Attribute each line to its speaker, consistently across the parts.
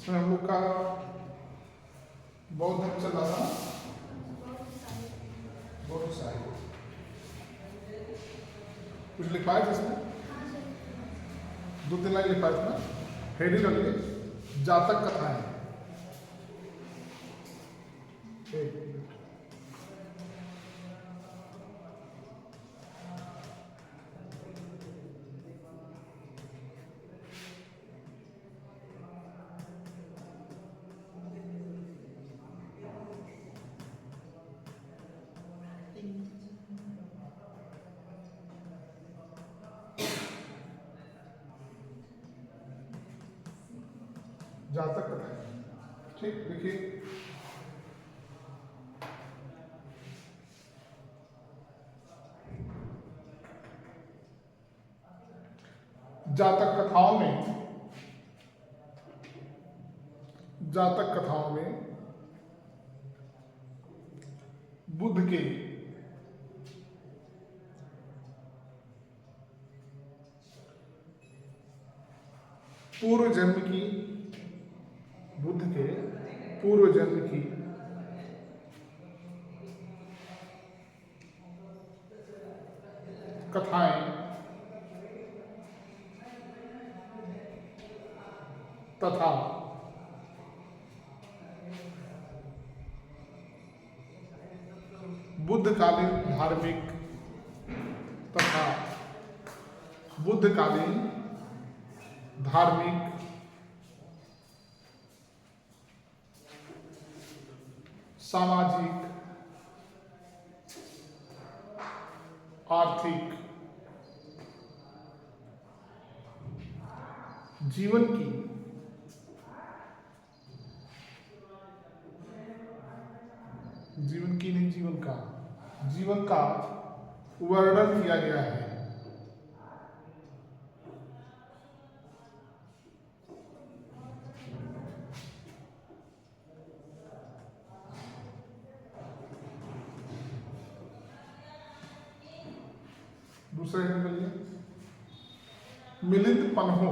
Speaker 1: इसमें हम लोग का बौद्ध धर्म चल रहा था। बौद्ध साहित्य कुछ लिख पाए थे इसमें? 2-3 लाइन लिख पाए थे ना? हेडिंग रखिए जातक कथाएं। जातक कथाएं, ठीक देखिए। जातक कथाओं में बुद्ध के पूर्व जन्म की बुद्ध के पूर्व जन्म की कथाएं तथा बुद्धकालीन धार्मिक तथा बुद्धकालीन धार्मिक सामाजिक आर्थिक जीवन की नहीं जीवन का वर्णन किया गया है। दूसरा मिलिंद पन्हो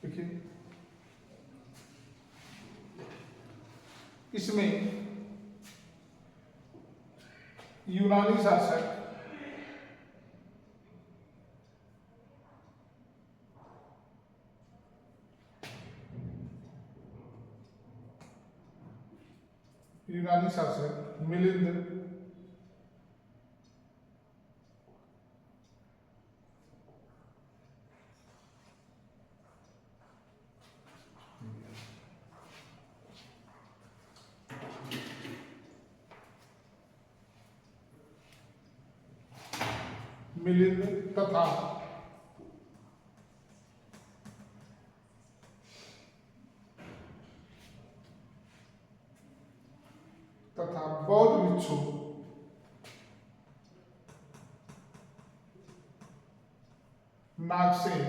Speaker 1: देखिए, इसमें यूनानी शासक मिलिंद तथा बौद्ध भिक्षु नागसेन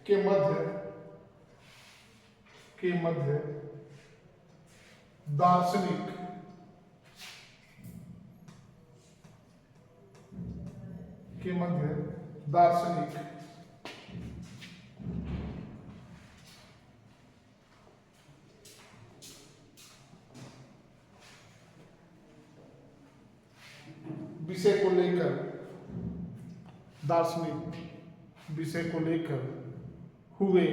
Speaker 1: के मध्य दार्शनिक विषय को लेकर हुए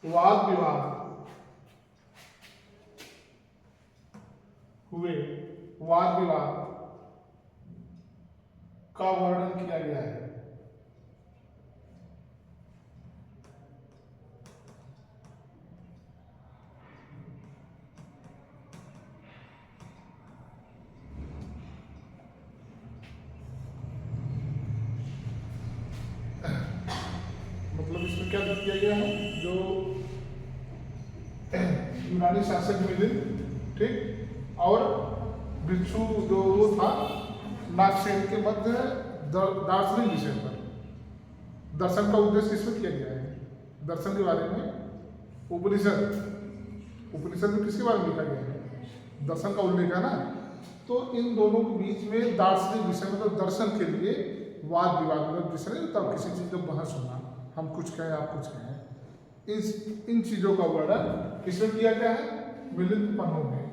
Speaker 1: वाद विवाद का वर्णन किया गया है। इसमें क्या किया गया है, जो यूनानी शासक मिलिंद, ठीक, और भिक्षु जो वो था नागसेन के मध्य दार्शनिक विषय पर दर्शन का उद्देश्य इसमें किया गया है। दर्शन के बारे में उपनिषद में किसके बारे में लिखा गया है, दर्शन का उल्लेख है ना। तो इन दोनों के बीच में दार्शनिक विषय मतलब दर्शन के लिए वाद विवाद, मतलब विषय नहीं होता किसी चीज़ का बहस होना, हम कुछ कहें आप कुछ कहें, इन चीज़ों का वर्णन किसमें किया गया है, मिलिंद पन्नों में।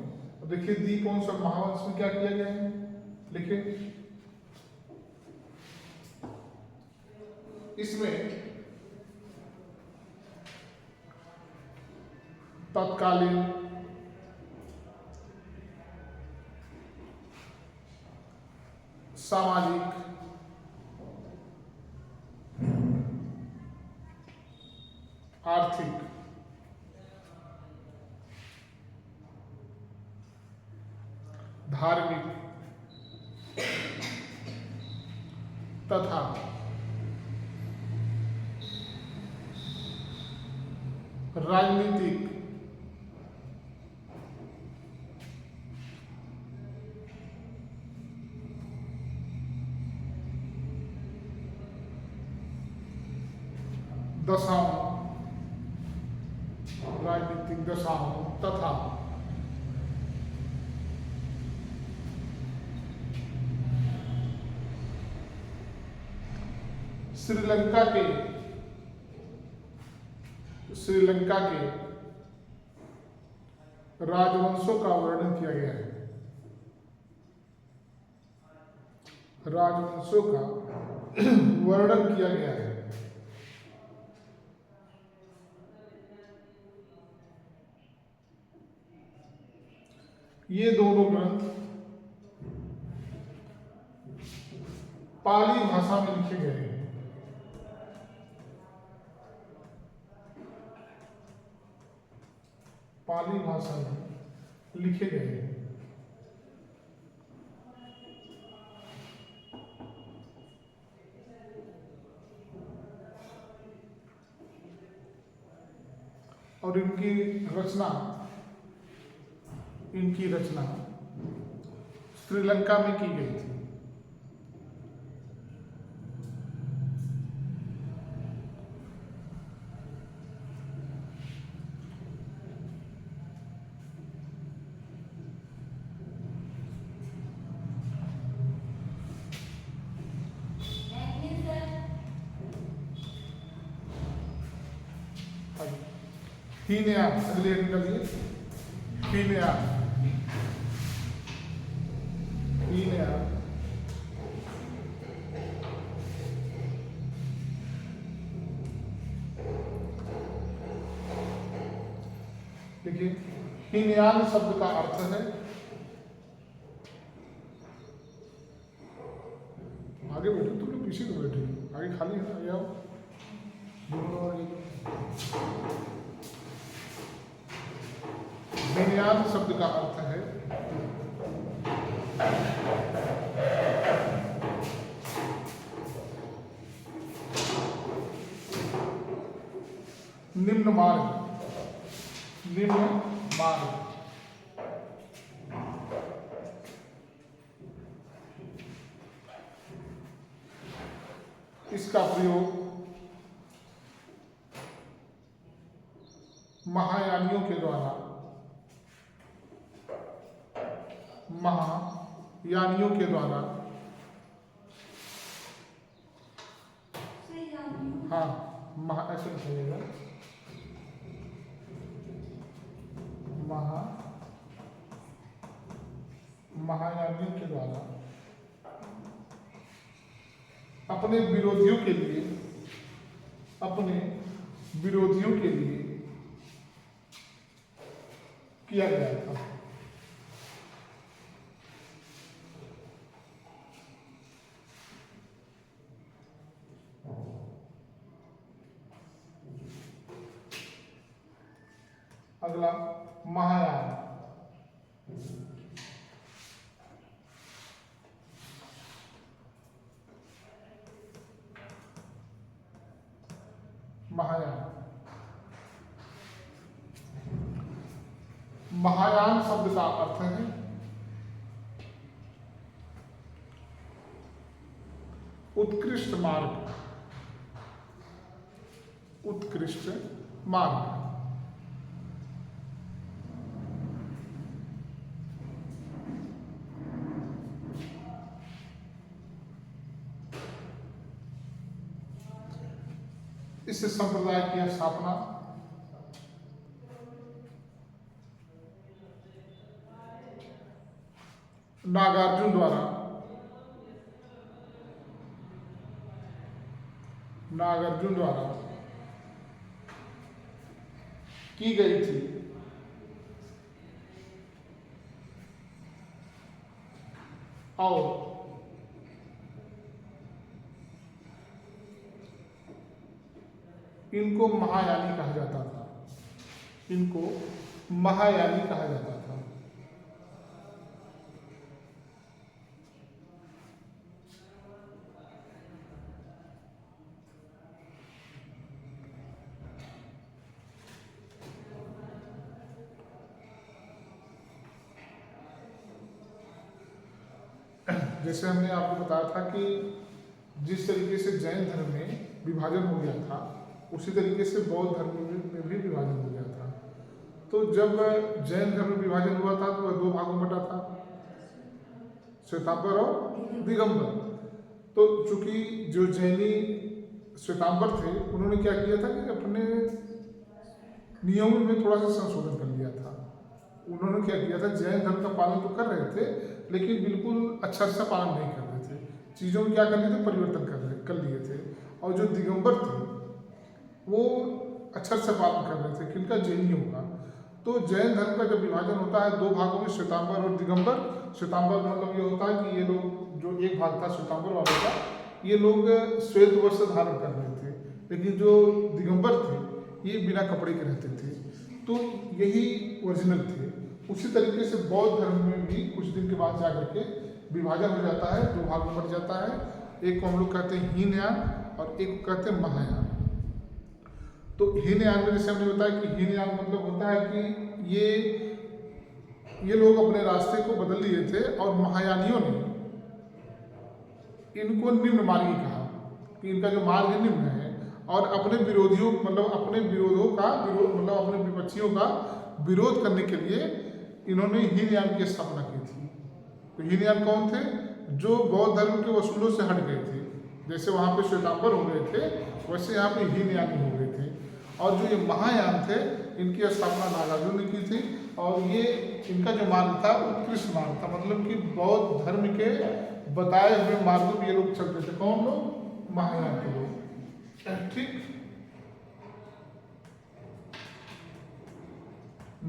Speaker 1: देखिए दीपवंश और महावंश में क्या किया गया है, लिखिए इसमें तत्कालीन सामाजिक, आर्थिक, धार्मिक तथा राजनीतिक दशाओं तथा श्रीलंका के राजवंशों का वर्णन किया गया है। राजवंशों का वर्णन किया गया है। ये दोनों ग्रंथ पाली भाषा में लिखे गए हैं। पाली भाषा में लिखे गए हैं। और इनकी रचना श्रीलंका में की गई थी। हीनया अगले निकलिए, हीनया देखिए हीनयान शब्द का अर्थ है, आगे बैठो तुम लोग, पीछे तो बैठे आगे खाली है, आगे आओ। हीनयान शब्द का अर्थ है निम्न मार्ग। इसका प्रयोग महायानियों के द्वारा हाँ ऐसे लिखेगा, महायानियों के द्वारा अपने विरोधियों के लिए किया गया था। अगला महायान। महायान। महायान शब्द का अर्थ है उत्कृष्ट मार्ग, उत्कृष्ट मार्ग। इस संप्रदाय की स्थापना नागार्जुन द्वारा की गई थी। और इनको महायानी कहा जाता था, इनको महायानी कहा जाता था। जैसे हमने आपको बताया था कि जिस तरीके से जैन धर्म में विभाजन हो गया था, उसी तरीके से बौद्ध धर्म में भी विभाजन हो गया था। तो जब जैन धर्म में विभाजन हुआ था तो वह दो भागों में बटा था, श्वेतांबर और दिगंबर। तो चूंकि जो जैनी श्वेतांबर थे उन्होंने क्या किया था कि अपने नियमों में थोड़ा सा संशोधन कर लिया था। उन्होंने क्या किया था, जैन धर्म का पालन तो कर रहे थे लेकिन बिल्कुल अच्छा सा पालन नहीं कर रहे थे, चीज़ों में क्या कर लिए थे, परिवर्तन कर लिए थे। और जो दिगंबर थे वो अच्छा से पालन कर रहे थे, किनका, जैनियों का। तो जैन धर्म का जब विभाजन होता है दो भागों में, श्वेतांबर और दिगंबर। श्वेतांबर मतलब ये होता है कि ये लोग, जो एक भाग था श्वेतांबर वाले का, ये लोग श्वेत वस्त्र धारण कर रहे थे, लेकिन जो दिगंबर थे ये बिना कपड़े के रहते थे। तो यही ओरिजिनल थे। उसी तरीके से बौद्ध धर्म में भी कुछ दिन के बाद जाकर के विभाजन हो जाता है, दो भाग में बढ़ जाता है। एक को हम लोग कहते हैं हीनयान और एक को कहते हैं महायान। तो हीनयान में जैसे हमने बताया कि हीनयान मतलब होता है कि ये लोग अपने रास्ते को बदल लिए थे, और महायानियों ने इनको निम्न मार्गी कहा कि इनका जो मार्ग निम्न है, और अपने विरोधियों मतलब अपने विरोधों का मतलब अपने विपक्षियों का विरोध करने के लिए इन्होंने हीनयान की स्थापना की थी। तो हीनयान कौन थे, जो बौद्ध धर्म के वसूलों से हट गए थे। जैसे वहाँ पे श्वेतांबर हो गए थे, वैसे यहाँ पे हीनयानी हो गए थे। और जो ये महायान थे इनकी स्थापना नागार्जुन ने की थी, और ये इनका जो मार्ग था उत्कृष्ट मार्ग था, मतलब कि बौद्ध धर्म के बताए हुए मार्गों में ये लोग चलते थे। कौन लोग, महायान के लोग, ठीक।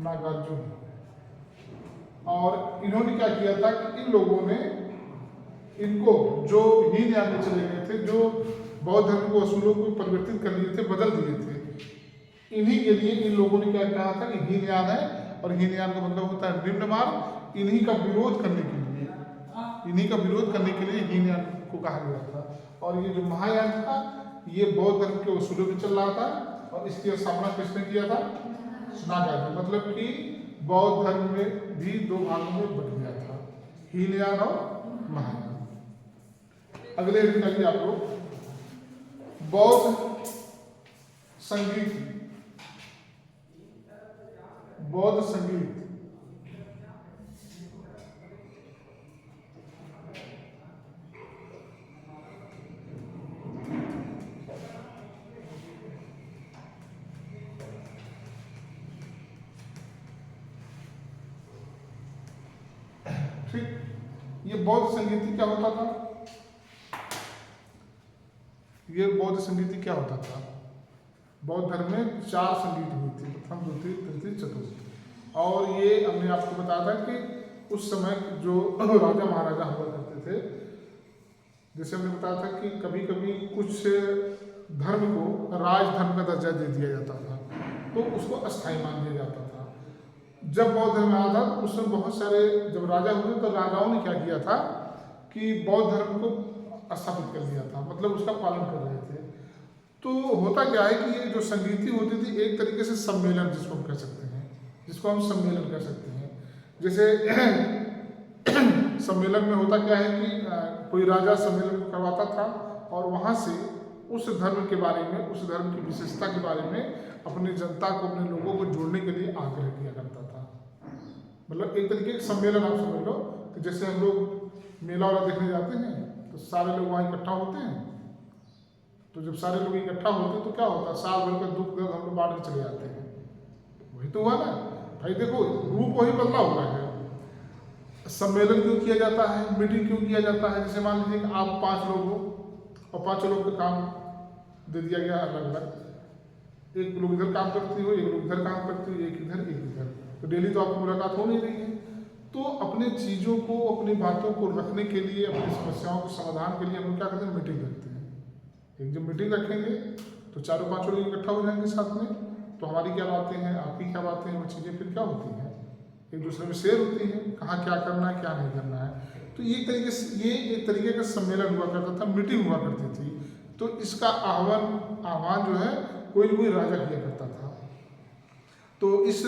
Speaker 1: नागार्जुन। और इन्होंने क्या किया था कि इन लोगों ने इनको, जो हीनयान में चले गए थे, जो बौद्ध धर्म को असूलों को परिवर्तित कर लिए थे, बदल दिए थे, इन्हीं के लिए इन लोगों ने क्या कहा था कि हीनयान है, और हीनयान का मतलब होता है निम्न मार्ग। इन्हीं का विरोध करने के लिए हीनयान को कहा गया था। और ये जो महायान था ये बौद्ध धर्म के असूलों में चल रहा था, और इसकी स्थापना किसने किया था, नागार्जुन। मतलब कि बौद्ध धर्म में भी दो भागों में बट गया था, हीनयान और महायान। अगले दिन आप लोग बौद्ध संगीत, बौद्ध संगीत। ठीक, ये बौद्ध संगीति क्या होता था, ये बौद्ध संगीति क्या होता था। बौद्ध धर्म में 4 संगीत हुई थी, प्रथम, द्वितीय, तृतीय, चतुर्थ। और ये हमने आपको बताया था कि उस समय जो राजा महाराजा हुआ करते थे, जैसे हमने बताया था कि कभी कभी कुछ धर्म को राजधर्म का दर्जा दे दिया जाता था, तो उसको अस्थायी मान लिया जाता था। जब बौद्ध धर्म आया था तो उसमें बहुत सारे जब राजा हुए तो राजाओं ने क्या किया था कि बौद्ध धर्म को स्थापित कर दिया था, मतलब उसका पालन कर रहे थे। तो होता क्या है कि ये जो संगीति होती थी एक तरीके से सम्मेलन जिसको हम कह सकते हैं, जिसको हम सम्मेलन कह सकते हैं। जैसे सम्मेलन में होता क्या है कि कोई राजा सम्मेलन को करवाता था और वहाँ से उस धर्म के बारे में, उस धर्म की विशेषता के बारे में अपनी जनता को, अपने लोगों को जोड़ने के लिए आग्रह किया करता था। मतलब एक तरीके का सम्मेलन आप समझ लो कि जैसे हम लोग मेला वाला देखने जाते हैं तो सारे लोग वहाँ इकट्ठा होते हैं। तो जब सारे लोग इकट्ठा होते हैं तो क्या होता है, साल भर का दुख दर्द हम लोग बांट के चले जाते हैं। वही तो हुआ ना भाई, देखो रूप वही बदला हुआ है। सम्मेलन क्यों किया जाता है, मीटिंग क्यों किया जाता है? जैसे मान लीजिए कि आप 5 लोग हो और 5 लोग का काम दे दिया गया अलग अलग, एक लोग इधर काम करती हो, एक लोग इधर काम करती हो, एक इधर एक इधर, तो डेली तो आपको मुलाकात हो नहीं रही है। तो अपने चीज़ों को, अपनी बातों को रखने के लिए, अपनी समस्याओं के समाधान के लिए हम लोग क्या करते हैं, मीटिंग रखते हैं। एक जब मीटिंग रखेंगे तो 4-5 लोग इकट्ठा हो जाएंगे साथ में, तो हमारी क्या बातें हैं, आपकी क्या बातें हैं, वो चीज़ें फिर क्या होती हैं, एक दूसरे में शेयर होती हैं, कहाँ क्या करना है, क्या नहीं करना है। तो ये एक तरीके का सम्मेलन हुआ करता था, मीटिंग हुआ करती थी। तो इसका आह्वान जो है कोई न कोई राजा किया करता था। तो इस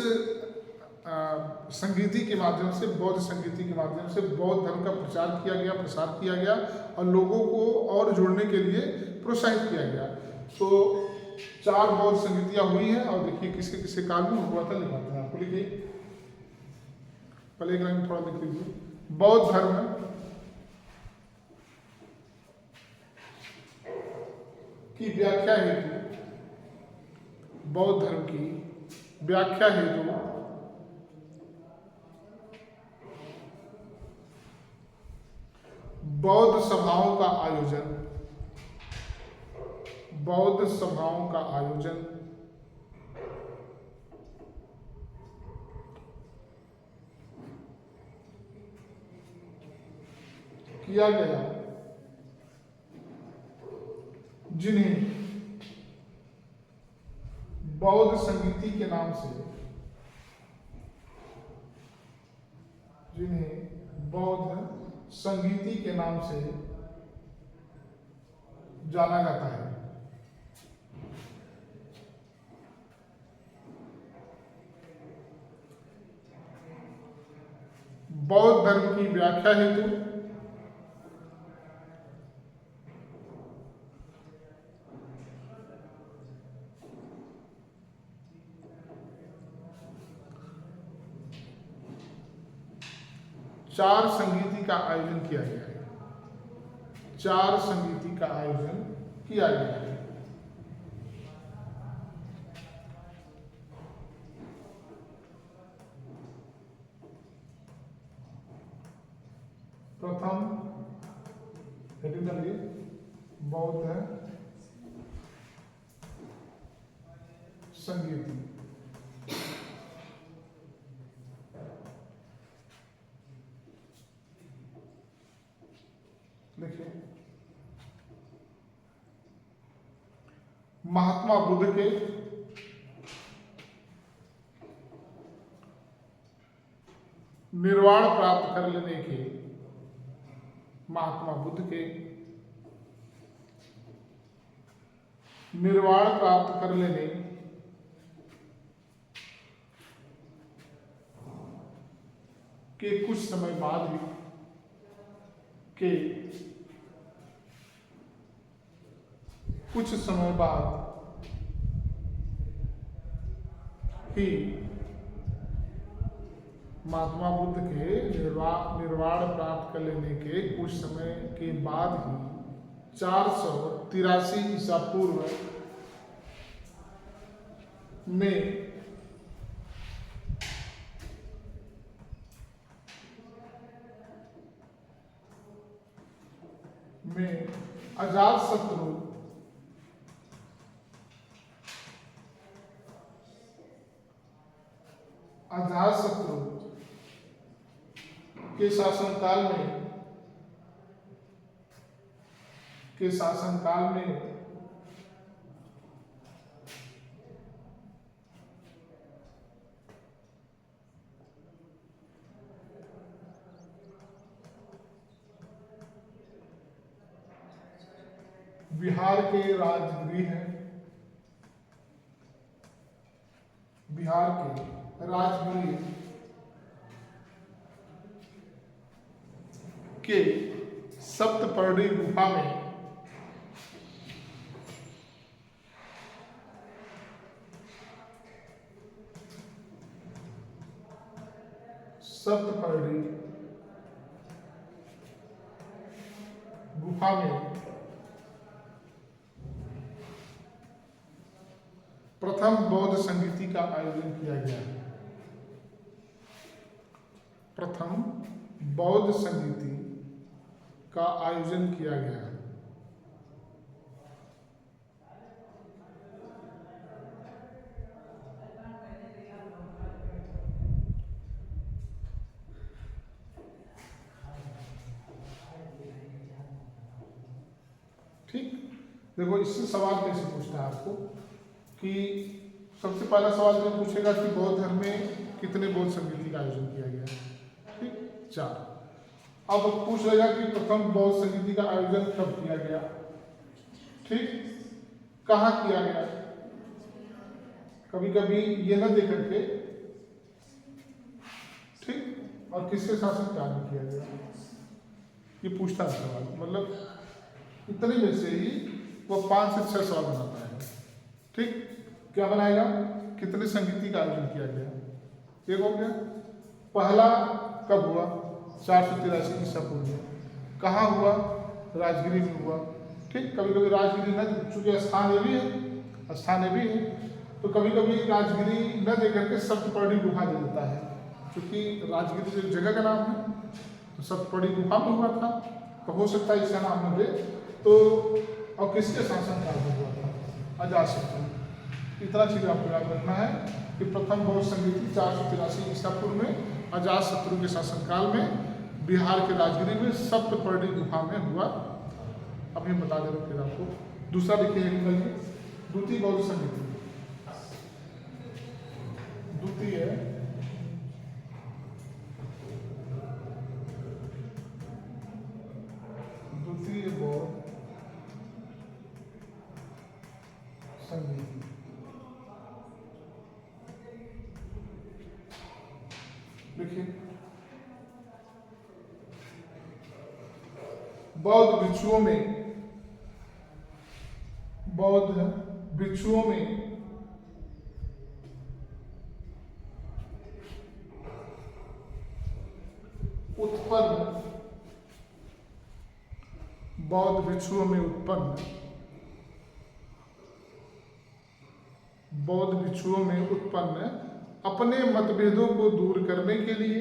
Speaker 1: संगीति के माध्यम से, बौद्ध संगीति के माध्यम से बौद्ध धर्म का प्रचार किया गया, प्रसार किया गया और लोगों को और जोड़ने के लिए प्रोत्साहित किया गया। तो 4 बौद्ध संगीतियाँ हुई हैं और देखिए किसके किसके काल में हुआ था, लिखा था। आपको लिखिए, पहले एक लाइन थोड़ा लिख लीजिए। बौद्ध धर्म की व्याख्या हेतु, बौद्ध धर्म की व्याख्या हेतु बौद्ध सभाओं का आयोजन, बौद्ध सभाओं का आयोजन किया गया, जिन्हें बौद्ध संगीति के नाम से, जिन्हें बौद्ध संगीति के नाम से जाना जाता है। बौद्ध धर्म की व्याख्या हेतु चार संगीति का आयोजन किया गया है, 4 संगीति का आयोजन किया गया है। प्रथम बौद्ध संगीति, देखिए महात्मा बुद्ध के निर्वाण प्राप्त कर लेने के, महात्मा बुद्ध के निर्वाण प्राप्त कर लेने के कुछ समय बाद ही कुछ समय बाद ही महात्मा बुद्ध के निर्वाण प्राप्त कर लेने के कुछ समय के बाद ही 483 ईसा पूर्व में अजातशत्रु के शासनकाल में बिहार के राजगृह बिहार के राजगीर के सप्तपर्णी गुफा में सप्तपर्णी गुफा में प्रथम बौद्ध संगीति का आयोजन किया गया है। प्रथम बौद्ध संगीति का आयोजन किया गया है। ठीक, देखो इससे सवाल कैसे पूछता है आपको कि सबसे पहला सवाल तो पूछेगा कि बौद्ध धर्म में कितने बौद्ध संगीति का आयोजन किया गया है। ठीक, 4। अब पूछ लेगा कि प्रथम बौद्ध संगीति का आयोजन कब किया गया, ठीक, कहाँ किया गया। कभी कभी ये न देख करके, ठीक, और किसके शासनकाल में किया गया, ये पूछता है सवाल। मतलब इतने में से ही वो 5 से 6 सवाल बनाता है। ठीक, क्या बनाएगा, कितने संगीति का आयोजन किया गया। एक हो गया, पहला कब हुआ, 483 ईसा पूर्व में। कहाँ हुआ, राजगिरी में हुआ। ठीक, कभी कभी राजगिरी न, चूंकि स्थान भी है, स्थान भी है, तो कभी कभी राजगिरी न दे करके सप्तपर्णी गुफा दे देता है, क्योंकि राजगिरी जो जगह का नाम है, तो सप्तपर्णी गुफा में हुआ था, तो हो सकता है इसका नाम न दे। तो और किसके शासनकाल में हुआ था, अजातशत्रु। इतना चीज आपको याद रखना है कि प्रथम बौद्ध संगीति 483 ईसा पूर्व में अजातशत्रु के शासनकाल में बिहार के राजगिरी में सप्तपर्णी गुफा में हुआ। अब ये बता दे रहे फिर आपको। दूसरा देखिए, द्वितीय बौद्ध संगीति। द्वितीय बौद्ध संगीति। देखिए, बौद्ध भिक्षुओं में उत्पन्न अपने मतभेदों को दूर करने के लिए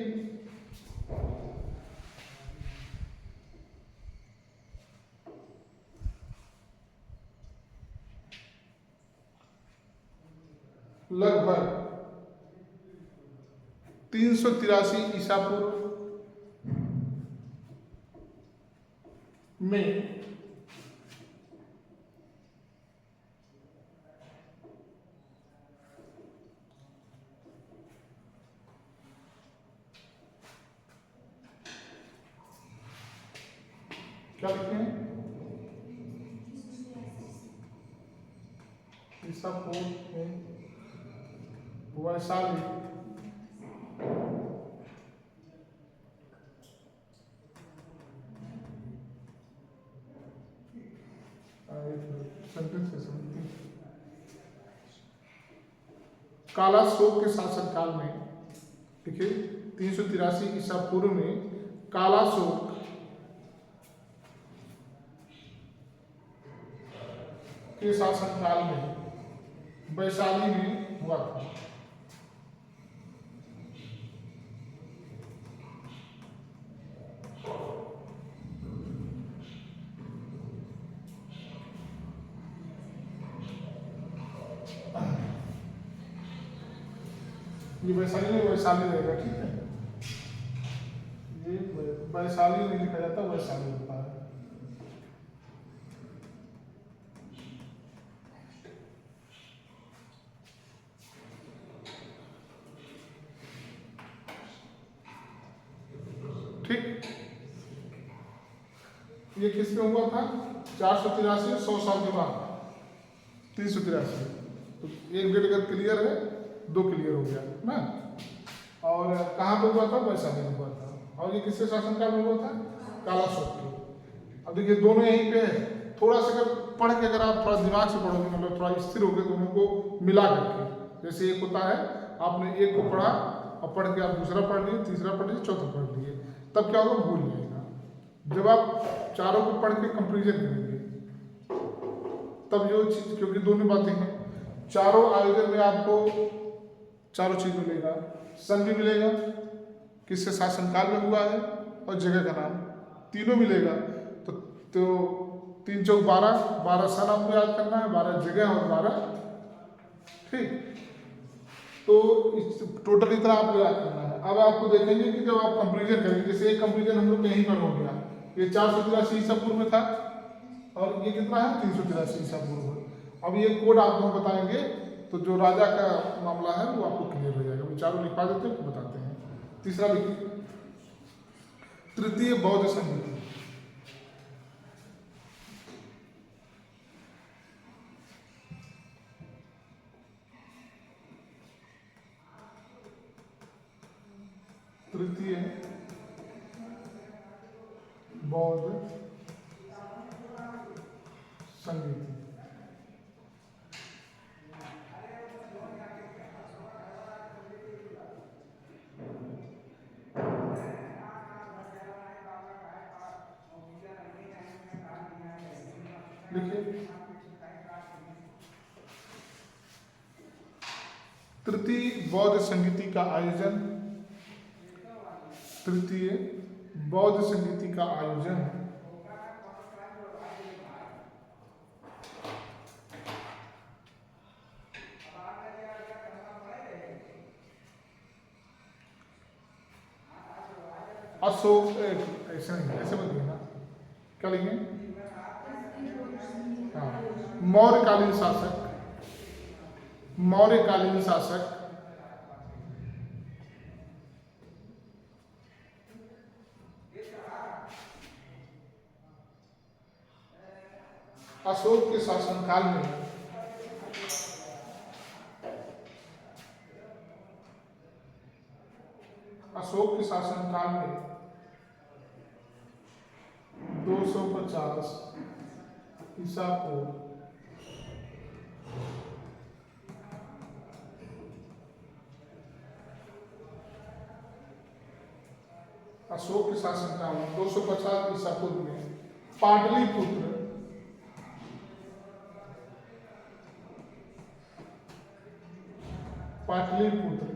Speaker 1: लगभग 383 ईसा पूर्व में क्या लिखे हैं, ईसा पूर्व में वैशाली कालाशोक के शासनकाल में, देखिए 383 ईसा पूर्व में कालाशोक के शासनकाल में वैशाली में हुआ था। ये वैशाली में वैशाली रहेगा, ठीक है। ये वैशाली नहीं लिखा जाता, वैशाली होता है। ठीक, ये किस में हुआ था, 483, 100 साल के बाद 383। तो एक डेट अगर क्लियर है दो क्लियर हो गया ना। और कहाँ पे हुआ था? वैशाली में हुआ था। और ये किसके शासनकाल में हुआ था? कालाशोक के। अब देखिए दोनों यहीं पे है, थोड़ा सा अगर पढ़ के अगर आप थोड़ा दिमाग से पढ़ोगे, मतलब थोड़ा स्थिर हो गए दोनों को मिला करके, जैसे एक होता है आपने एक को पढ़ा और पढ़ के आप दूसरा पढ़ लिए, तीसरा पढ़ लिए, चौथा पढ़ लिए, तब क्या होगा? भूल जाएगा। जब आप चारों को पढ़ के कंपेरिजन करेंगे तब जो चीज, क्योंकि दोनों बातें हैं, चारों आयोजन में आपको चारों चीज मिलेगा। सन भी मिलेगा, किसके शासनकाल में हुआ है, और जगह का नाम, तीनों मिलेगा। तो 3 चौक 12, 12 सन आपको याद करना है, 12 जगह और 12, ठीक। तो टोटल इतना आपको याद करना है। अब आपको देखेंगे कि जब आप कंपेरिजन करेंगे, जैसे एक कंपेरिजन हम लोग यहीं पर हो गया, ये 483 ईसा पूर्व में था और ये कितना है? 383 ईसा पूर्व में। अब ये कोड आपको हम बताएंगे तो जो राजा का मामला है वो आपको क्लियर हो जाएगा। विचारों लिखवा देते हैं, बताते हैं। तीसरा लिखिए, तृतीय बौद्ध संधि। तृतीय बौद्ध संधि। लिखिए, तृतीय बौद्ध संगीति का आयोजन, तृतीय बौद्ध संगीति का आयोजन अशोक, ऐसे नहीं, ऐसे मत लिखना, क्या लिखें? हाँ, मौर्यकालीन शासक, मौर्यकालीन शासक अशोक के शासनकाल में अशोक के शासनकाल में 250 ईसा पूर्व अशोक के शासनकाल में 250 ईसा पूर्व में पाटलिपुत्र पाटलिपुत्र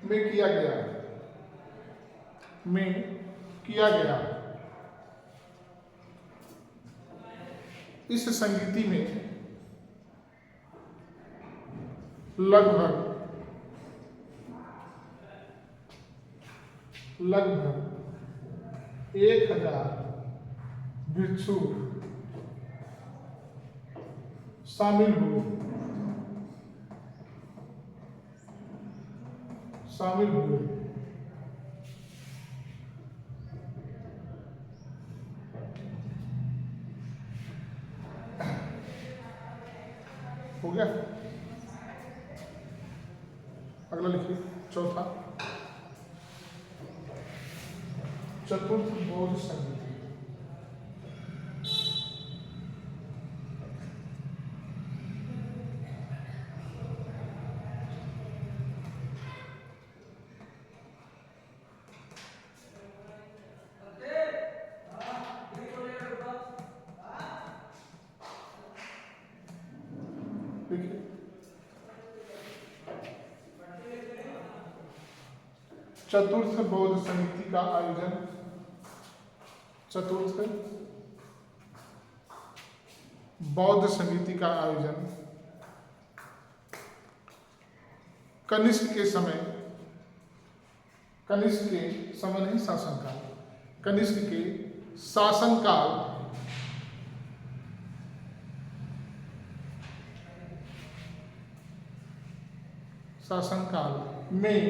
Speaker 1: में किया गया। इस संगीति में लगभग 1000 भिक्षु शामिल हुए। हो गया। अगला लिखिए, चौथा, चतुर्थ बौद्ध संगीति। चतुर्थ बौद्ध समिति का आयोजन, चतुर्थ बौद्ध समिति का आयोजन कनिष्क के समय नहीं, शासनकाल, कनिष्क के शासनकाल में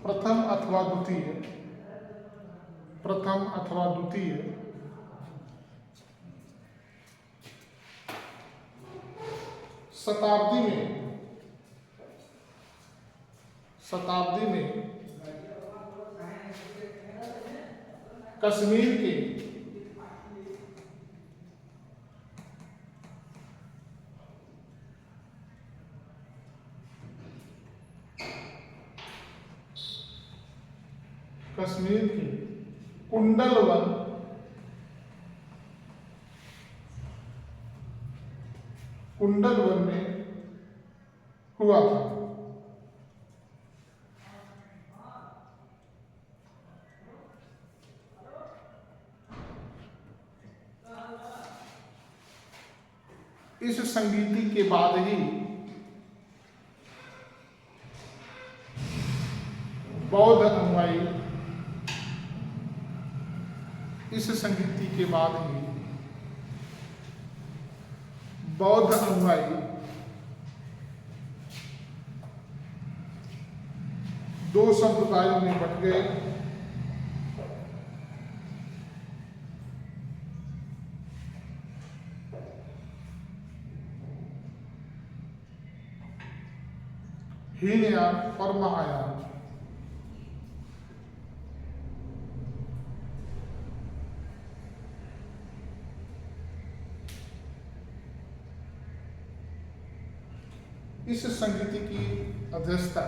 Speaker 1: प्रथम अथवा द्वितीय, प्रथम अथवा द्वितीय शताब्दी में कश्मीर के कुंडल वन में हुआ था। इस संगीति के बाद ही बौद्ध अनुयायी, इस संगीति के बाद ही बौद्ध अनुयायी दो संप्रदायों में बट गए। हीनयान और महायान। इस संगीति की अध्यक्षता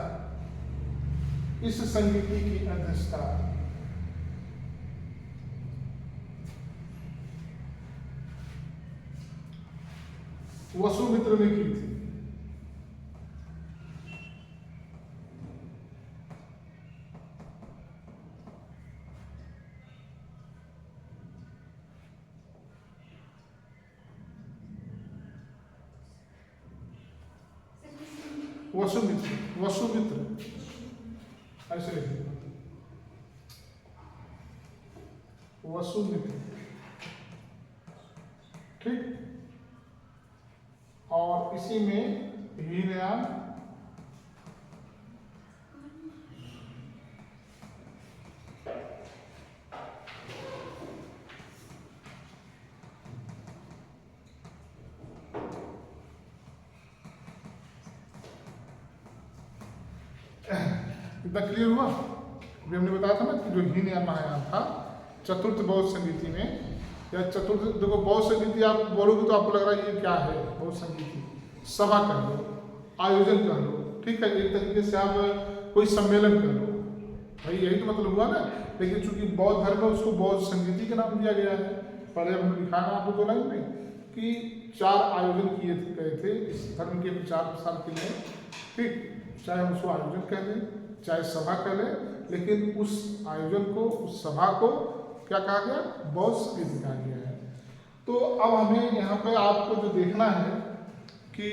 Speaker 1: वसुमित्र ने की थी। वसुमित्र ऐसे वसुमित्र, ठीक। और इसी में हीनयान इतना क्लियर हुआ। अभी हमने बताया था ना कि जो हीनयान महायान था चतुर्थ बौद्ध संगीति में, या चतुर्थ, देखो बौद्ध संगीति आप बोलोगे तो आपको लग रहा है ये क्या है बौद्ध संगीति, सभा कह लो, आयोजन कह लो, ठीक है, एक तरीके से आप कोई सम्मेलन कर लो, भाई यही तो मतलब हुआ ना। लेकिन चूंकि बौद्ध धर्म में उसको बौद्ध संगीति के नाम दिया गया है। पहले हमने दिखाया ना आपको 2 लाइन में कि 4 आयोजन किए गए थे इस धर्म के प्रचार प्रसार के लिए, ठीक। चाहे उसको आयोजन कह लें, चाहे सभा कह लें, लेकिन उस आयोजन को, उस सभा को क्या कहा गया, बौद्ध संगीति कहा गया है। तो अब हमें यहाँ पे आपको जो देखना है कि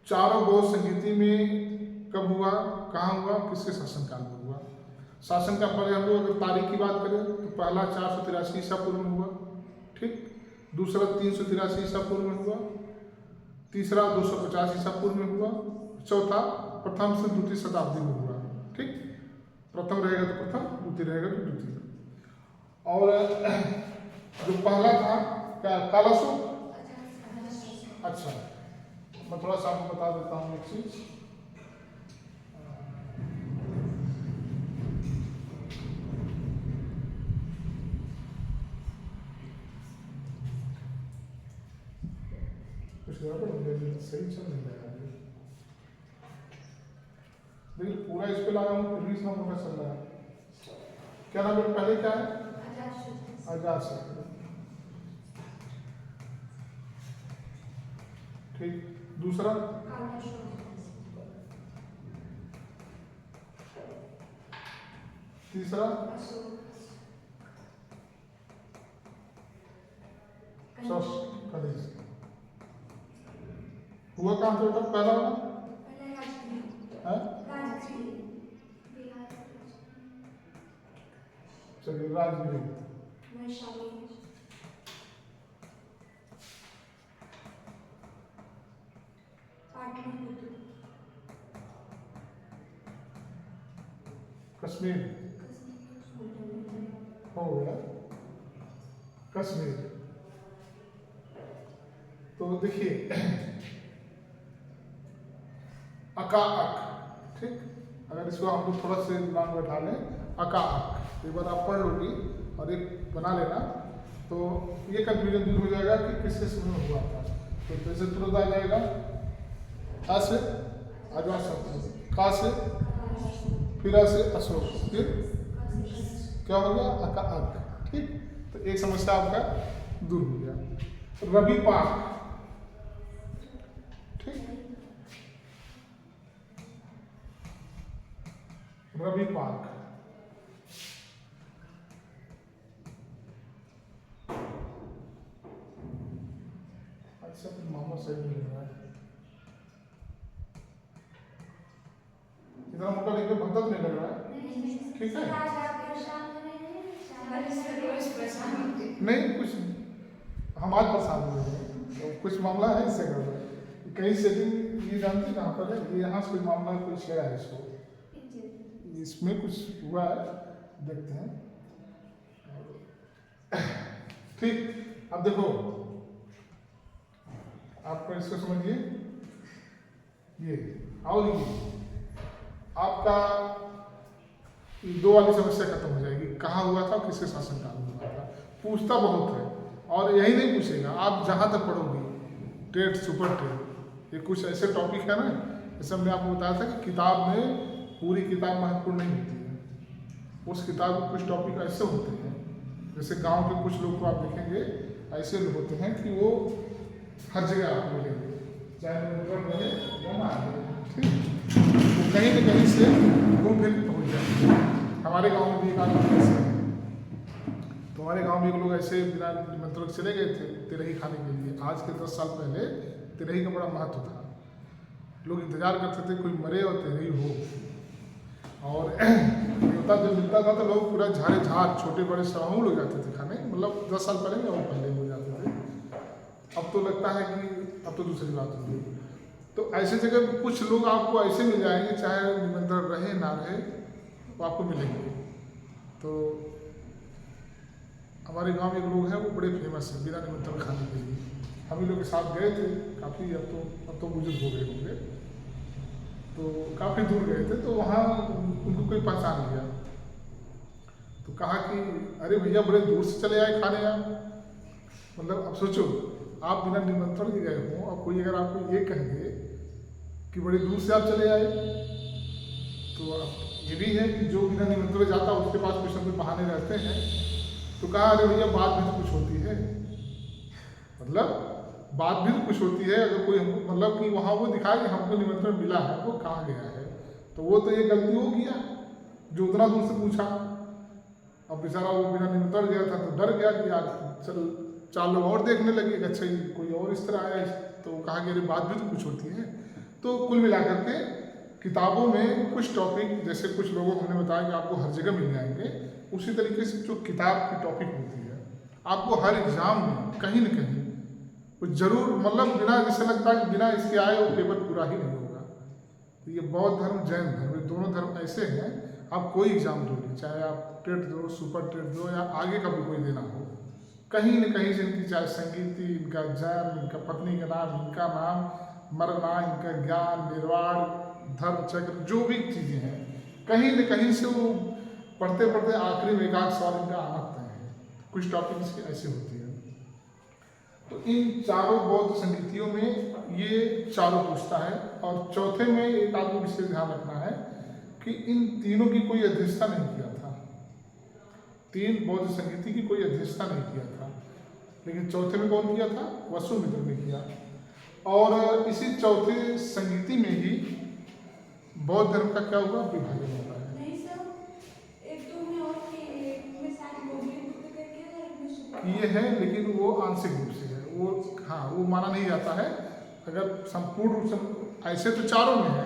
Speaker 1: चारों बौद्ध संगीति में कब हुआ, कहाँ हुआ, किसके शासनकाल में हुआ। शासनकाल पहले हम लोग अगर तारीख की बात करें तो पहला 483 ईसा पूर्व में हुआ, ठीक। दूसरा 383 ईसा पूर्व में हुआ, तीसरा 250 ईसा पूर्व में हुआ, चौथा प्रथम से द्वितीय शताब्दी में हुआ, ठीक। प्रथम रहेगा तो प्रथम, द्वितीय रहेगा तो द्वितीय। और जो पहला था क्या, कालाशोक। अच्छा, मैं थोड़ा सा आपको बता देता हूँ एक चीज। सही चल नहीं रहा है, देखिए पूरा इस पे लगा हूँ फिर भी इतना मोटा चल रहा है। क्या नाम है पहले, क्या है, अजातशत्रु, ठीक। दूसरा तीसरा हुआ काम तो पहला वाला चलिए राजगीर, कश्मीर हो गया, कश्मीर। तो देखिए अका अक, ठीक, अगर इसको हम लोग थोड़ा से दिमाग में बैठा लें, अका अक एक बार आप पढ़ लोगी और एक बना लेना, तो ये कंफ्यूजन दूर हो जाएगा कि किस किस में हुआ था। तो जैसे तुरंत आ जाएगा, आ से आजवा शब्द, का से, फिर आ से अशोक, फिर क्या हो गया, अका अक, ठीक। तो एक समस्या आपका दूर हो गया। रबी पाक, ठीक, रबी पाक। अच्छा, फिर मामला सही नहीं हो रहा है, इतना मोटा लिख के बनता तो नहीं लग रहा है, ठीक है। नहीं, कुछ हम आज परेशान हुए हैं, तो कुछ मामला है इससे गड़बड़, कहीं सेटिंग ये जानती कहाँ पर है, ये यहाँ से कोई मामला कोई छेड़ा है इसको, इसमें कुछ हुआ है, देखते हैं, ठीक। अब देखो आपको इसको समझिए, ये आओ लिखिए, आपका दो वाली समस्या खत्म हो जाएगी, कहाँ हुआ था, किसके शासन काल में हुआ था। पूछता बहुत है और यही नहीं पूछेगा, आप जहाँ तक पढ़ोगे टेट सुपर टेट, ये कुछ ऐसे टॉपिक है ना, जैसे हमने आपको बताया था कि किताब में पूरी किताब महत्वपूर्ण नहीं होती है, उस किताब में कुछ टॉपिक ऐसे होते हैं, जैसे गांव के कुछ लोग को आप देखेंगे ऐसे होते हैं कि वो हर जगह आपको मिलेंगे, चाहे रहे या ना रहे, ठीक, तो कहीं न कहीं से घूम फिर पहुँच जाएंगे। हमारे गांव में भी एक आदमी ऐसे है, तो हमारे गांव में एक लोग ऐसे बिना निमंत्रण चले गए थे तिरही खाने के लिए। आज के 10 साल पहले तिरही का बड़ा महत्व था, लोग इंतजार करते थे कोई मरे और तिरही हो, और न्योता जब मिलता था तो लोग पूरा झाड़े झाड़ छोटे बड़े समूह लोग जाते थे खाने, मतलब 10 साल पहले और पहले हो जाते थे। अब तो लगता है कि अब तो दूसरी बात होगी। तो ऐसे जगह कुछ लोग आपको ऐसे मिल जाएंगे, चाहे निमंत्रण रहे ना रहे, वो आपको मिलेंगे। तो हमारे गांव में एक लोग हैं, वो बड़े फेमस हैं बिना निमंत्रण खाने के लिए। हम ही लोग के साथ गए थे काफ़ी, अब तो बुजुर्ग हो गए होंगे, तो काफ़ी दूर गए थे, तो वहाँ उनको कोई पहचान लिया, तो कहा कि अरे भैया बड़े दूर से चले आए खाने आप, मतलब अब सोचो आप बिना निमंत्रण के गए हों और कोई अगर आपको ये कह दे कि बड़ी दूर से आप चले आए, तो ये भी है कि जो बिना निमंत्रण जाता उसके पास कुछ न कुछ बहाने रहते हैं। तो कहा अरे भैया बात भी तो कुछ होती है, मतलब बात भी तो कुछ होती है, अगर कोई हमको मतलब कि वहाँ वो दिखाए कि हमको निमंत्रण मिला है, वो कहाँ गया है, तो वो तो ये गलती हो गया जो उतना दूर से पूछा। अब बेचारा वो बिना निमंत्रण गया था तो डर गया कि यार चल 4 लोग और देखने लगे कि अच्छा कोई और इस तरह आया, तो कहा कि अरे बात भी तो कुछ होती है। तो कुल मिलाकर के किताबों में कुछ टॉपिक, जैसे कुछ लोगों को हमने बताया कि आपको हर जगह मिल जाएंगे, उसी तरीके से जो किताब की टॉपिक होती है आपको हर एग्जाम में कहीं न कहीं कुछ जरूर, मतलब बिना जैसे लगता है कि बिना इसके आए वो पेपर पूरा ही नहीं होगा। तो ये बौद्ध धर्म जैन धर्म, ये दोनों धर्म ऐसे हैं, आप कोई एग्जाम दो, चाहे आप टेट दो, सुपर टेट दो, या आगे का भी कोई देना हो, कहीं न कहीं से इनकी चाहे संगीति, इनका जन्म, इनका पत्नी का नाम, इनका नाम, मरना, इनका ज्ञान, निर्वाण, धर्म चक्र, जो भी चीज़ें हैं, कहीं न कहीं से वो पढ़ते पढ़ते आखिरी में 1 सवाल इनका आना तय है। कुछ टॉपिक इसके ऐसे होती है। तो इन चारों बौद्ध संगीतियों में ये चारों पूछता है, और चौथे में एक आपको विशेष ध्यान रखना है कि इन तीनों की कोई अध्यक्षता नहीं किया था, 3 बौद्ध संगीति की कोई अध्यक्षता नहीं किया था, लेकिन चौथे में कौन किया था, वसुमित्र ने किया। और इसी चौथे संगीति में ही बौद्ध धर्म का क्या हुआ, विभाजन होता है। ये है, लेकिन वो आंशिक रूप से है, वो हाँ वो माना नहीं जाता है। अगर संपूर्ण रूप से ऐसे तो चारों में है,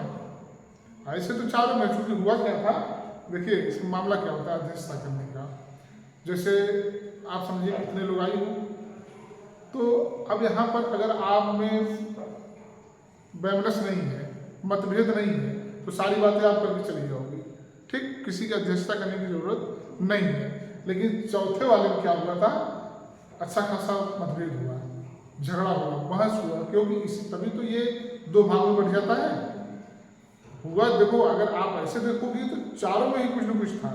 Speaker 1: ऐसे तो चारों में, चूँकि हुआ क्या था, देखिए इसमें मामला क्या होता है अध्यक्षता करने का। जैसे आप समझिए कितने लोग आई हो, तो अब यहाँ पर अगर आप में वैमनस्य नहीं है, मतभेद नहीं है, तो सारी बातें आप करके चली जाओगी। ठीक, किसी की अध्यक्षता करने की जरूरत नहीं है। लेकिन चौथे वाले में क्या हुआ था, अच्छा खासा मतभेद हुआ, झगड़ा हुआ, बहस हुआ, क्योंकि इसी तभी तो ये दो भागों में बढ़ जाता है। हुआ देखो, अगर आप ऐसे देखोगे तो चारों में ही कुछ न कुछ था,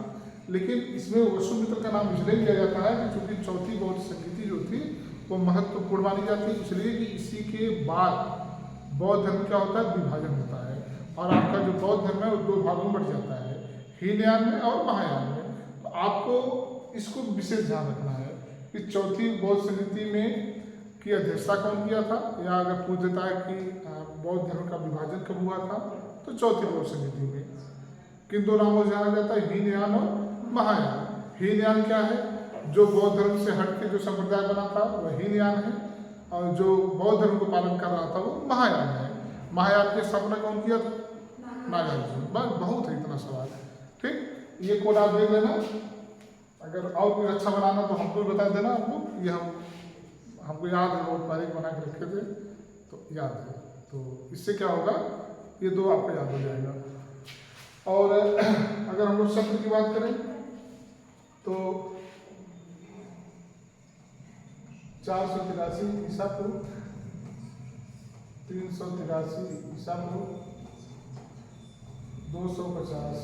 Speaker 1: लेकिन इसमें वसुमित्र का नाम इसलिए लिया जाता है कि चूंकि चौथी बौद्ध संगीति जो थी वो महत्वपूर्ण मानी जाती है, इसलिए कि इसी के बाद बौद्ध धर्म क्या होता है, विभाजन होता है, और आपका जो बौद्ध धर्म है वो दो भागों में बढ़ जाता है, हीनयान में और महायान में। तो आपको इसको विशेष ध्यान रखना है कि चौथी बौद्ध संगीति में की अध्यक्षता कौन किया था, या अगर पूछ देता है कि बौद्ध धर्म का विभाजन कब हुआ था, तो चौथी बौद्ध संगीति में। किन दो नामों से जाना जाता है, हीनयान और महायान। हीनयान क्या है, जो बौद्ध धर्म से हट के जो संप्रदाय बना था वह हीनयान है, और जो बौद्ध धर्म को पालन कर रहा था वो महायान है। महायान की स्थापना कौन किया था, नागार्जुन। बस बहुत है इतना सवाल, ठीक। ये कोड आप देख लेना, अगर और कुछ अच्छा बनाना तो हमको बता देना आप लोग, ये हमको याद है, बहुत बारीक बना के रखे थे तो याद है। तो इससे क्या होगा, ये दो आपको याद हो जाएगा। और अगर हम लोग शब्द की बात करें तो 483 ईसा पूर्व, 383 ईसा पूर्व, 250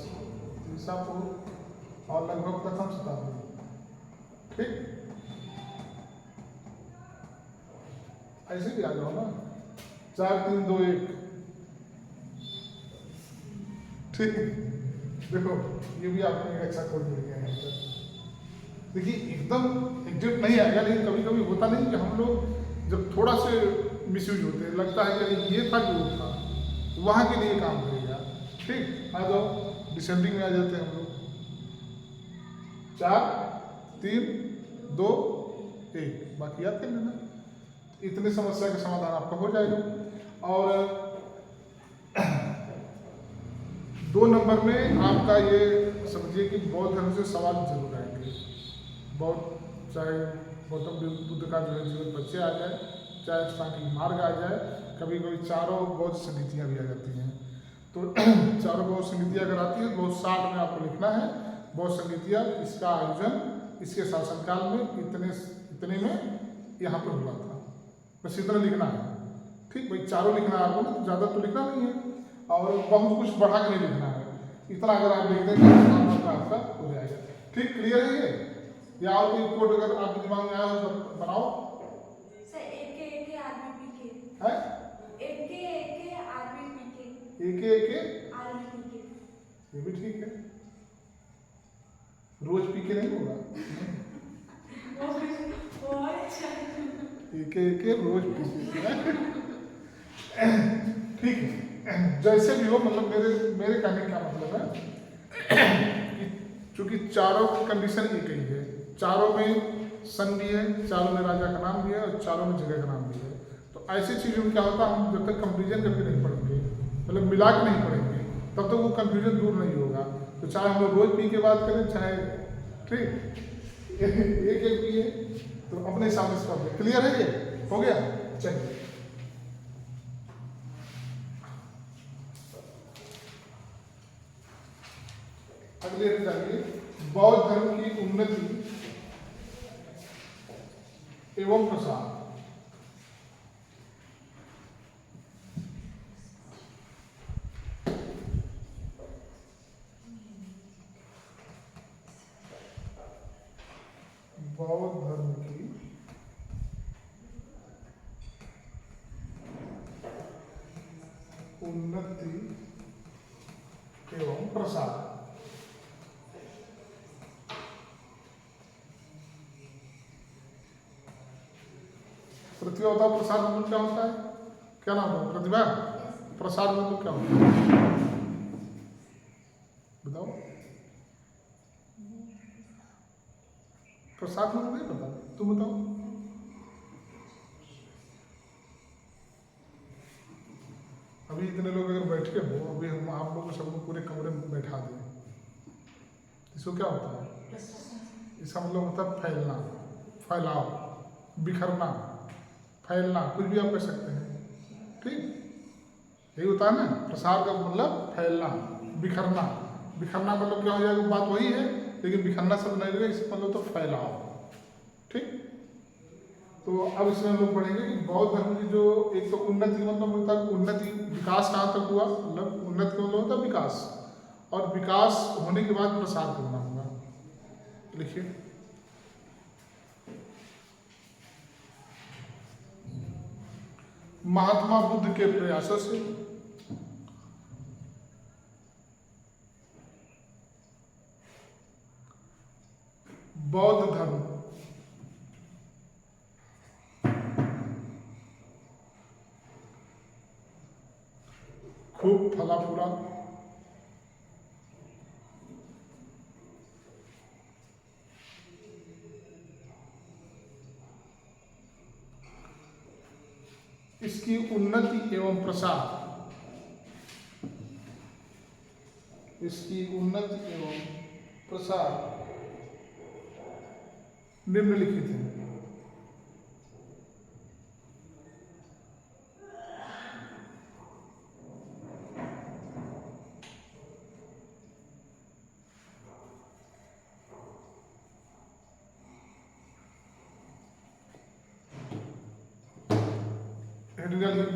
Speaker 1: ईसा पूर्व और लगभग प्रथम शताब्दी, ठीक। ऐसे भी आ जाओ ना, 4 3 2 1, ठीक। देखो ये भी आपको एक अच्छा कोड मिल गया है। देखिए एकदम एग्जैक्ट नहीं आएगा, लेकिन कभी कभी होता नहीं कि हम लोग जब थोड़ा से मिसयूज होते हैं, लगता है कि ये था कि वो था, वहाँ के लिए काम करेगा, ठीक। आ जाओ डिसेंडिंग में आ जाते हैं हम लोग, 4 3 2 1, बाकी याद कर लेना। इतनी समस्या का समाधान आपका हो जाएगा। और 2 नंबर में आपका ये समझिए कि बौद्ध धर्म से सवाल जरूर आएंगे। बौद्ध, चाहे गौतम बुद्ध का जो है जीवन बच्चे आ जाए, चाहे सांख्यिक मार्ग आ जाए, कभी कभी चारों बौद्ध संगीतियाँ भी आ जाती हैं। तो चारों बौद्ध संगीतियाँ अगर आती है तो बहुत शार्ट में आपको लिखना है, बौद्ध संगीतियाँ, इसका आयोजन इसके शासनकाल में इतने में यहाँ पर हुआ था, बस इतना लिखना है, ठीक भाई। चारों लिखना है आपको ना, तो ज़्यादा तो लिखना नहीं है, और बहुत कुछ बढ़ा के नहीं लिखना है, इतना अगर आप लिख देंगे तो आपका हो जाएगा, ठीक। क्लियर है ये, या और कोई कोड अगर आपके दिमाग में आया हो तो बनाओ।
Speaker 2: सर AK RBPK
Speaker 1: है,
Speaker 2: AK RBPK,
Speaker 1: ये भी ठीक है, रोज पीके नहीं होगा, एक रोज पीके, ठीक है। जैसे भी हो, मतलब मेरे कहने का मतलब है कि चूंकि चारों की कंडीशन एक ही है, चारों में सन भी है, चारों में राजा का नाम भी है, और चारों में जगह का नाम भी है। तो ऐसी चीज़ों में क्या होता है, हम जब तक कंपेरिजन करके नहीं पढ़ेंगे, मतलब मिला के नहीं पढ़ेंगे, तब तक वो कंफ्यूजन दूर नहीं होगा। तो चाहे हम लोग रोज पी के बात करें, चाहे ठीक एक पिए, तो अपने हिसाब से कर दें। क्लियर है, ये हो गया। चलिए अगले पे जाइए, बौद्ध धर्म की उन्नति एवं प्रसार। बौद्ध धर्म की उन्नति एवं प्रसार। प्रतिभा होता है, प्रसार मतलब क्या होता है, क्या नाम है प्रतिभा, प्रसार मतलब क्या होता है बताओ। प्रसाद मतलब नहीं पता, तुम बताओ। अभी इतने लोग अगर बैठ के हो, अभी हम आप लोगों को सबको पूरे कमरे में बैठा दें, इसको क्या होता है, इसका मतलब होता है फैलना, फैलाव, बिखरना, फैलना, कुछ भी आप कह सकते हैं, ठीक। यही होता है ना, प्रसार का मतलब फैलना, बिखरना, बिखरना मतलब क्या हो जाएगा, बात वही है, लेकिन बिखरना शब्द नहीं लगेगा, इसका मतलब तो फैलाव। ठीक, तो अब इसमें हम लोग पढ़ेंगे कि बौद्ध धर्म की जो एक तो उन्नति मतलब होता है, उन्नति विकास कहाँ तक हुआ, मतलब उन्नति का मतलब होता है विकास, और विकास होने के बाद प्रसार करना होगा। लिखिए, महात्मा बुद्ध के प्रयासों से बौद्ध धर्म खूब फला फूला, इसकी उन्नति एवं प्रसार, इसकी उन्नति एवं प्रसार निम्नलिखित है।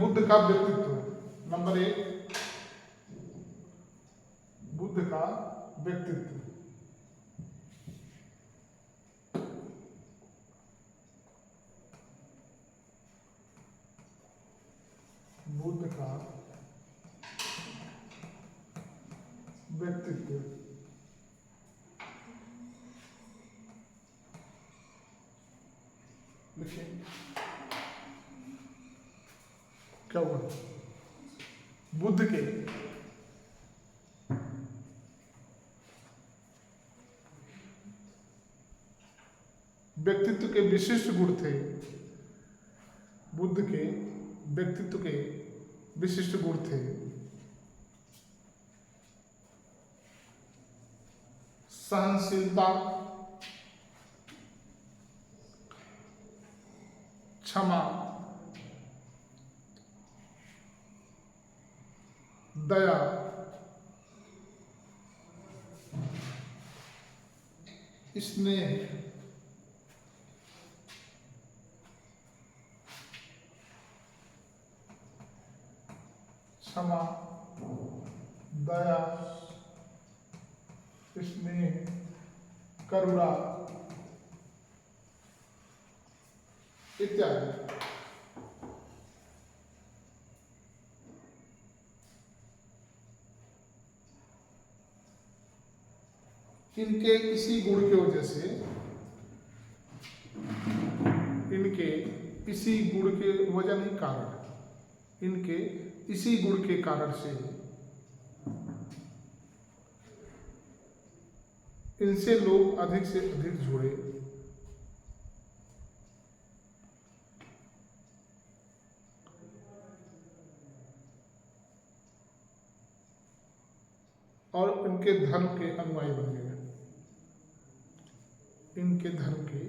Speaker 1: बुद्ध का व्यक्तित्व, नंबर 1, बुद्ध का व्यक्तित्व। बुद्ध का व्यक्तित्व लिखिए, क्या हुआ, बुद्ध के व्यक्तित्व के विशिष्ट गुण थे, बुद्ध के व्यक्तित्व के विशिष्ट गुण थे सहनशीलता, क्षमा, दया, स्नेह, क्षमा, दया, स्नेह, करुणा इत्यादि। इनके इसी गुण की वजह से, इनके इसी गुण के वजह नहीं कारण, इनके इसी गुण के कारण से इनसे लोग अधिक से अधिक जुड़े और इनके धर्म के अनुयायी बन गए, इनके धर्म के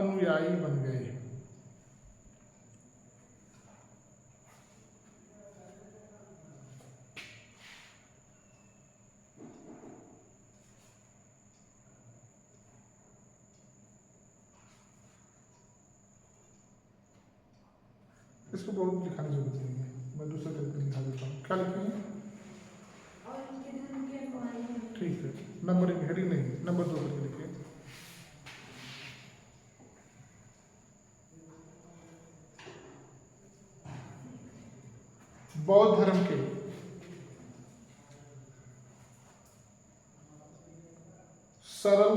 Speaker 1: अनुयायी बन गए। इसको बहुत लिखाने की जरूरत नहीं है, मैं दूसरे तरीके लिखा देता हूँ। क्या लिखेंगे,
Speaker 2: और उनके धर्म के अनुयायी।
Speaker 1: ठीक है, नंबर 1 हेडिंग नहीं, नंबर 2 करके लिखिए। बौद्ध धर्म के सरल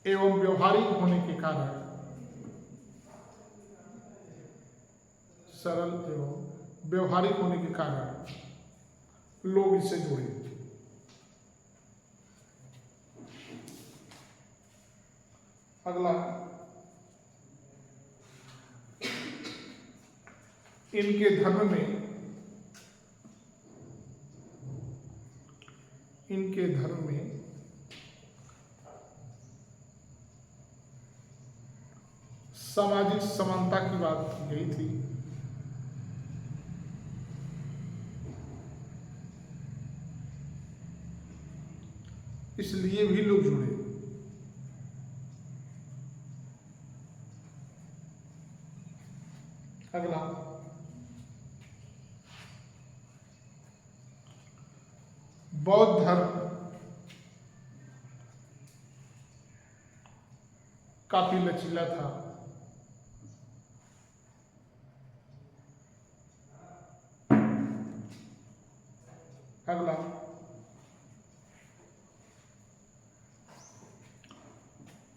Speaker 1: एवं व्यवहारिक होने के कारण, सरल एवं व्यवहारिक होने के कारण लोग इससे जुड़े। अगला, इनके धर्म में, इनके धर्म में सामाजिक समानता की बात की गई थी। इसलिए भी लोग जुड़े। अगला, बौद्ध धर्म काफी लचीला था। अगला,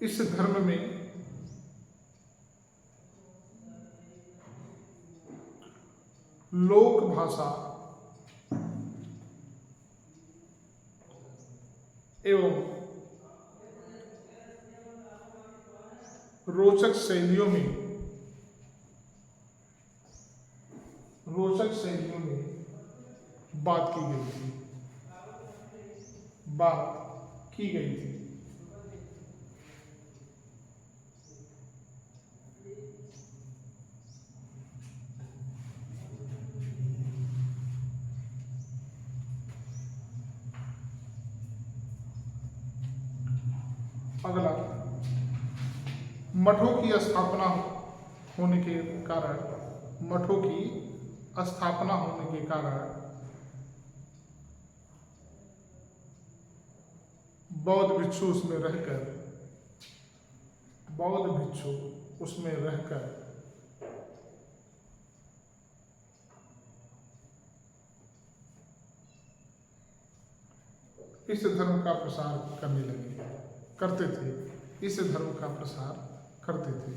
Speaker 1: इस धर्म में लोक भाषा एवं रोचक शैलियों में बात की गई थी। अगला, मठों की स्थापना होने के कारण बौद्ध भिक्षु उसमें रहकर इस धर्म का प्रसार करते थे।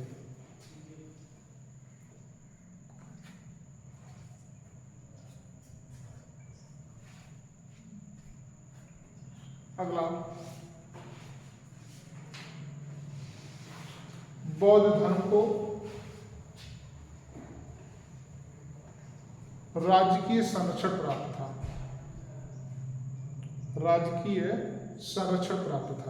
Speaker 1: अगला, बौद्ध धर्म को राजकीय संरक्षण प्राप्त था।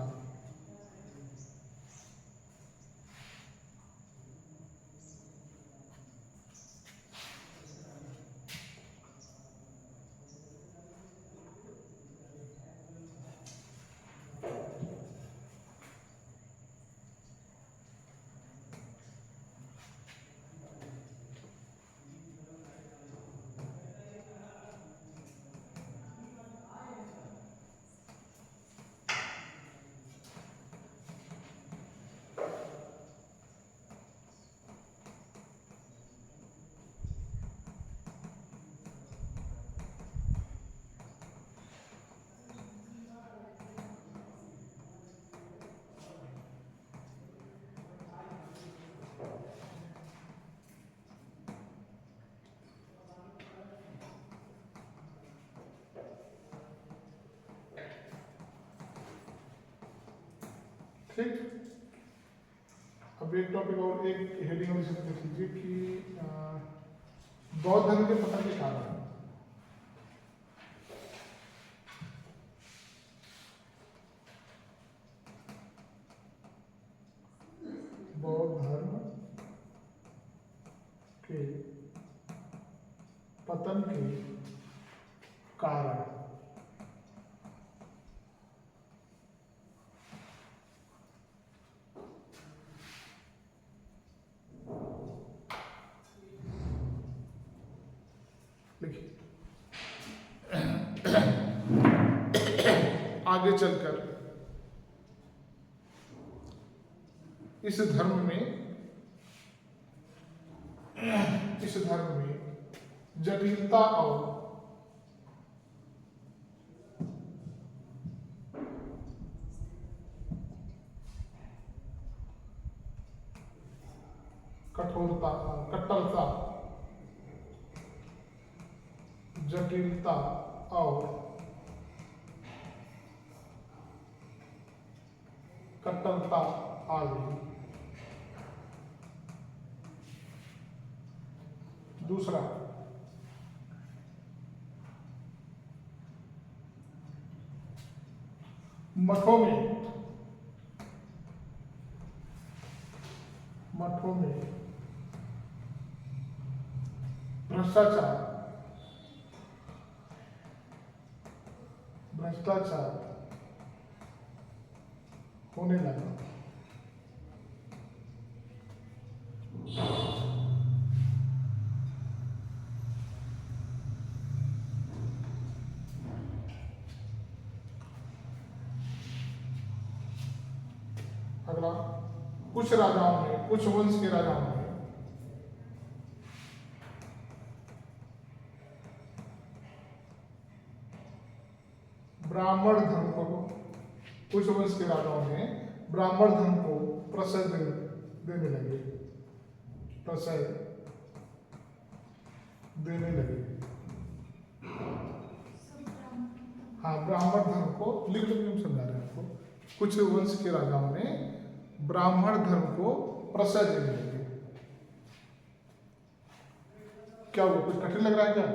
Speaker 1: ठीक, अब एक टॉपिक और, एक हेडिंग और इसे देख लीजिए कि बौद्ध धर्म के पतन के कारण। बौद्ध धर्म के पतन के कारण आगे चलकर इस धर्म में जटिलता और कट्टरता, जटिलता और कट्टरता आ गई। दूसरा, मठों में भ्रष्टाचार होने लगा। अगला, कुछ राजाओं ने, कुछ वंश के राजाओं ने ब्राह्मण धर्म को, कुछ वंश के राजाओं ने ब्राह्मण धर्म को प्रशय देने लगे, प्रशय देने लगे। हाँ, ब्राह्मण धर्म को लिख लो, हम समझा रहे हैं आपको। कुछ वंश के राजाओं ने ब्राह्मण धर्म को प्रशय देने लगे। क्या हुआ, कुछ कठिन लग रहा है क्या?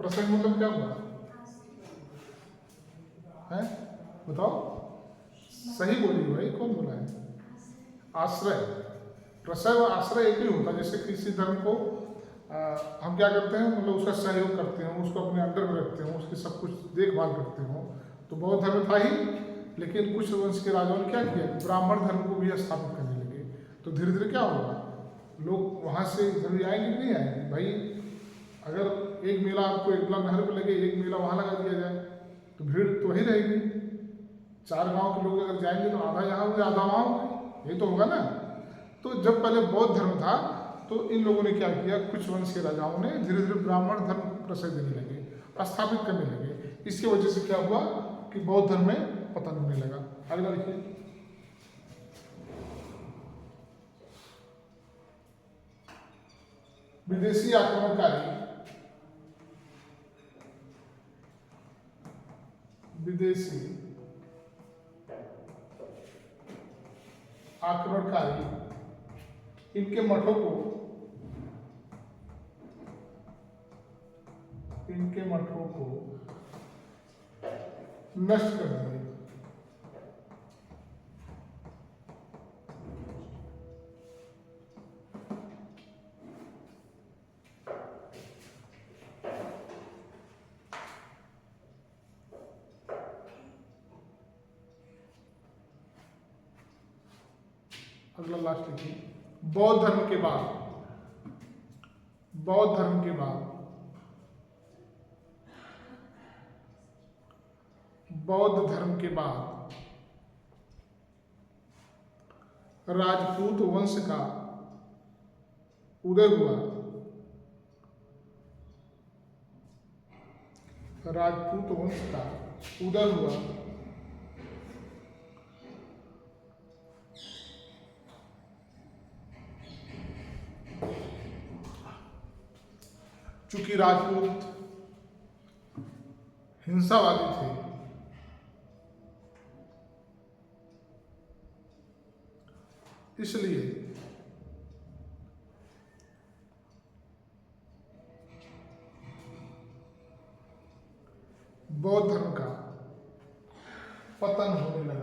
Speaker 1: प्रशय मतलब क्या हुआ है, बताओ? सही बोली भाई, कौन बोला है? आश्रय। प्रशय व आश्रय एक ही होता है। जैसे किसी धर्म को हम क्या करते हैं, मतलब उसका सहयोग करते हैं, उसको अपने अंडर में रखते हो, उसकी सब कुछ देखभाल करते हो। तो बौद्ध धर्म था ही, लेकिन कुछ वंश के राजाओं ने क्या किया, ब्राह्मण धर्म को भी स्थापित करने लगे। तो धीरे धीरे क्या होगा, लोग वहाँ से इधर भी आएंगे कि नहीं आएंगे भाई? अगर एक मेला आपको एकला नहर पर लगे, एक मेला वहाँ लगा दिया जाए, तो भीड़ तो वही रहेगी। 4 गांव के लोग अगर जाएंगे तो आधा यहाँ होंगे, आधा वहाँ होंगे, यही तो होगा ना। तो जब पहले बौद्ध धर्म था, तो इन लोगों ने क्या किया, कुछ वंश के राजाओं ने धीरे धीरे ब्राह्मण धर्म प्रशय देने लगे, स्थापित करने लगे। इसकी वजह से क्या हुआ कि बौद्ध धर्म में पतन होने लगा। अगला देखिए, विदेशी आक्रमणकारी, विदेशी आक्रमणकारी इनके मठों को, इनके मठों को नष्ट कर दिए। अगला लास्ट लिखिए, बौद्ध धर्म के बाद, बौद्ध धर्म के बाद, बौद्ध धर्म के बाद राजपूत वंश का उदय हुआ। राजपूत वंश का उदय हुआ। चूंकि राजपूत हिंसावादी थे, इसलिए बौद्ध धर्म का पतन होने लगा।